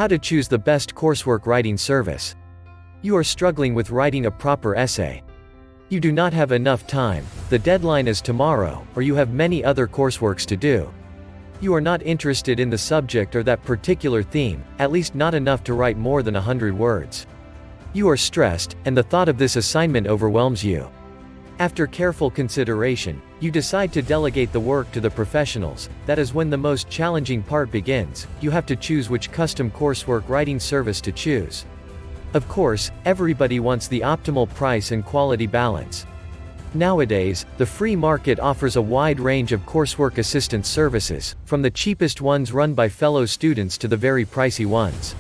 How to choose the best coursework writing service. You are struggling with writing a proper essay. You do not have enough time, the deadline is tomorrow, or you have many other courseworks to do. You are not interested in the subject or that particular theme, at least not enough to write more than 100 words. You are stressed, and the thought of this assignment overwhelms you. After careful consideration, you decide to delegate the work to the professionals. That is when the most challenging part begins. You have to choose which custom coursework writing service to choose. Of course, everybody wants the optimal price and quality balance. Nowadays, the free market offers a wide range of coursework assistance services, from the cheapest ones run by fellow students to the very pricey ones.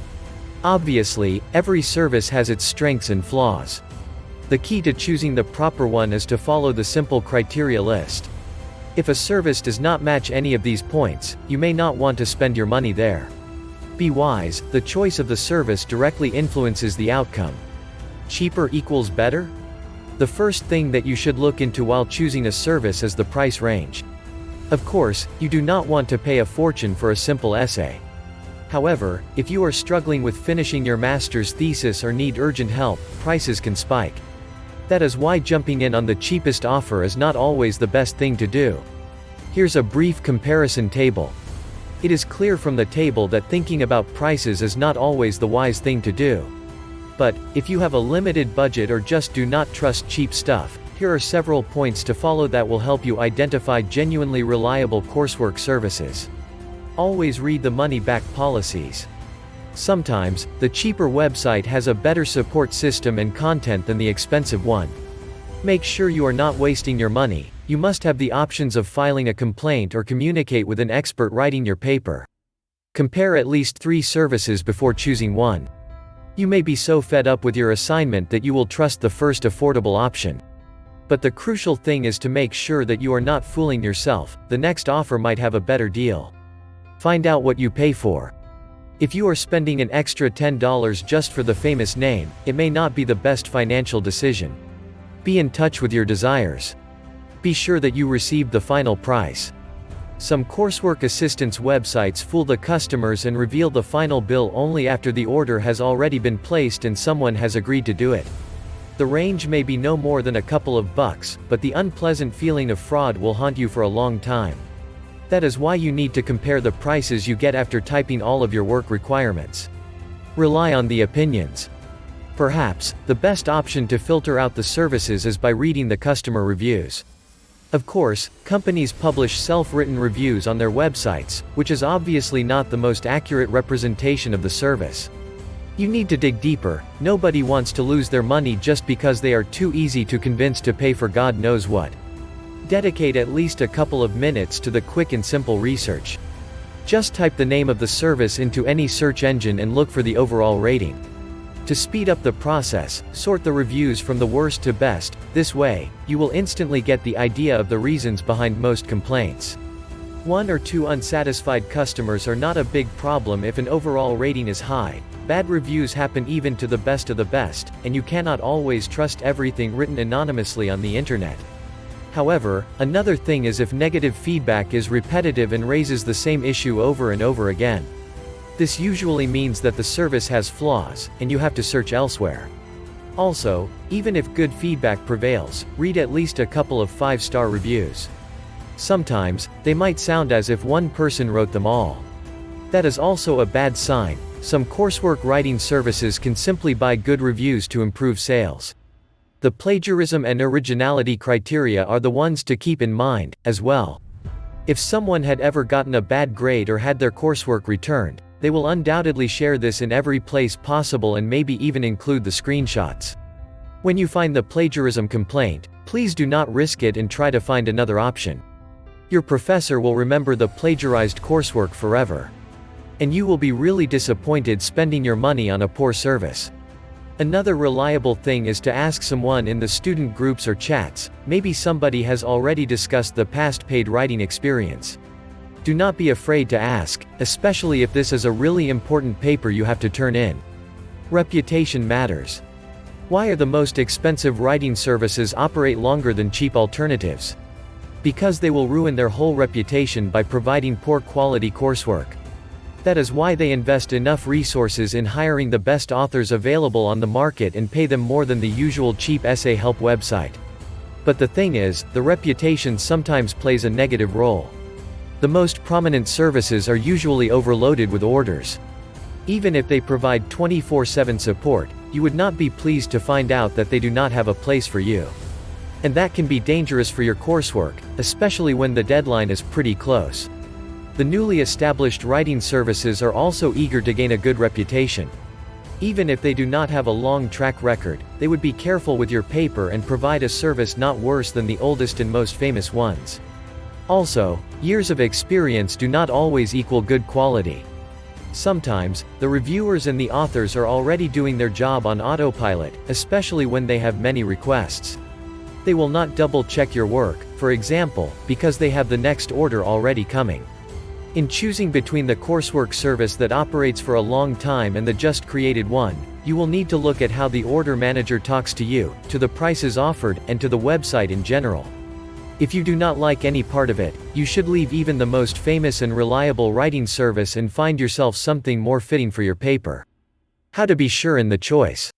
Obviously, every service has its strengths and flaws. The key to choosing the proper one is to follow the simple criteria list. If a service does not match any of these points, you may not want to spend your money there. Be wise, the choice of the service directly influences the outcome. Cheaper equals better? The first thing that you should look into while choosing a service is the price range. Of course, you do not want to pay a fortune for a simple essay. However, if you are struggling with finishing your master's thesis or need urgent help, prices can spike. That is why jumping in on the cheapest offer is not always the best thing to do. Here's a brief comparison table. It is clear from the table that thinking about prices is not always the wise thing to do. But, if you have a limited budget or just do not trust cheap stuff, here are several points to follow that will help you identify genuinely reliable coursework services. Always read the money-back policies. Sometimes, the cheaper website has a better support system and content than the expensive one. Make sure you are not wasting your money. You must have the options of filing a complaint or communicate with an expert writing your paper. Compare at least 3 services before choosing one. You may be so fed up with your assignment that you will trust the first affordable option. But the crucial thing is to make sure that you are not fooling yourself. The next offer might have a better deal. Find out what you pay for. If you are spending an extra $10 just for the famous name, it may not be the best financial decision. Be in touch with your desires. Be sure that you received the final price. Some coursework assistance websites fool the customers and reveal the final bill only after the order has already been placed and someone has agreed to do it. The range may be no more than a couple of bucks, but the unpleasant feeling of fraud will haunt you for a long time. That is why you need to compare the prices you get after typing all of your work requirements. Rely on the opinions. Perhaps, the best option to filter out the services is by reading the customer reviews. Of course, companies publish self-written reviews on their websites, which is obviously not the most accurate representation of the service. You need to dig deeper. Nobody wants to lose their money just because they are too easy to convince to pay for God knows what. Dedicate at least a couple of minutes to the quick and simple research. Just type the name of the service into any search engine and look for the overall rating. To speed up the process, sort the reviews from the worst to best. This way, you will instantly get the idea of the reasons behind most complaints. 1 or 2 unsatisfied customers are not a big problem if an overall rating is high. Bad reviews happen even to the best of the best, and you cannot always trust everything written anonymously on the internet. However, another thing is if negative feedback is repetitive and raises the same issue over and over again. This usually means that the service has flaws, and you have to search elsewhere. Also, even if good feedback prevails, read at least a couple of 5-star reviews. Sometimes, they might sound as if one person wrote them all. That is also a bad sign. Some coursework writing services can simply buy good reviews to improve sales. The plagiarism and originality criteria are the ones to keep in mind, as well. If someone had ever gotten a bad grade or had their coursework returned, they will undoubtedly share this in every place possible and maybe even include the screenshots. When you find the plagiarism complaint, please do not risk it and try to find another option. Your professor will remember the plagiarized coursework forever. And you will be really disappointed spending your money on a poor service. Another reliable thing is to ask someone in the student groups or chats. Maybe somebody has already discussed the past paid writing experience. Do not be afraid to ask, especially if this is a really important paper you have to turn in. Reputation matters. Why are the most expensive writing services operate longer than cheap alternatives? Because they will ruin their whole reputation by providing poor quality coursework. That is why they invest enough resources in hiring the best authors available on the market and pay them more than the usual cheap essay help website. But the thing is, the reputation sometimes plays a negative role. The most prominent services are usually overloaded with orders. Even if they provide 24/7 support, you would not be pleased to find out that they do not have a place for you. And that can be dangerous for your coursework, especially when the deadline is pretty close. The newly established writing services are also eager to gain a good reputation. Even if they do not have a long track record, they would be careful with your paper and provide a service not worse than the oldest and most famous ones. Also, years of experience do not always equal good quality. Sometimes, the reviewers and the authors are already doing their job on autopilot, especially when they have many requests. They will not double-check your work, for example, because they have the next order already coming. In choosing between the coursework service that operates for a long time and the just created one, you will need to look at how the order manager talks to you, to the prices offered, and to the website in general. If you do not like any part of it, you should leave even the most famous and reliable writing service and find yourself something more fitting for your paper. How to be sure in the choice.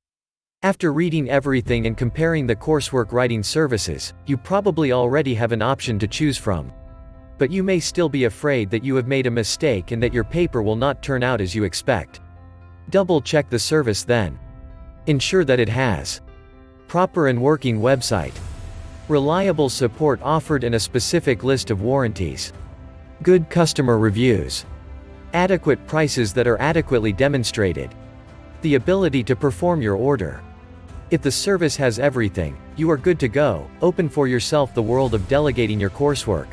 After reading everything and comparing the coursework writing services, you probably already have an option to choose from. But you may still be afraid that you have made a mistake and that your paper will not turn out as you expect. Double-check the service then. Ensure that it has proper and working website, reliable support offered and a specific list of warranties, good customer reviews, adequate prices that are adequately demonstrated, the ability to perform your order. If the service has everything, you are good to go. Open for yourself the world of delegating your coursework.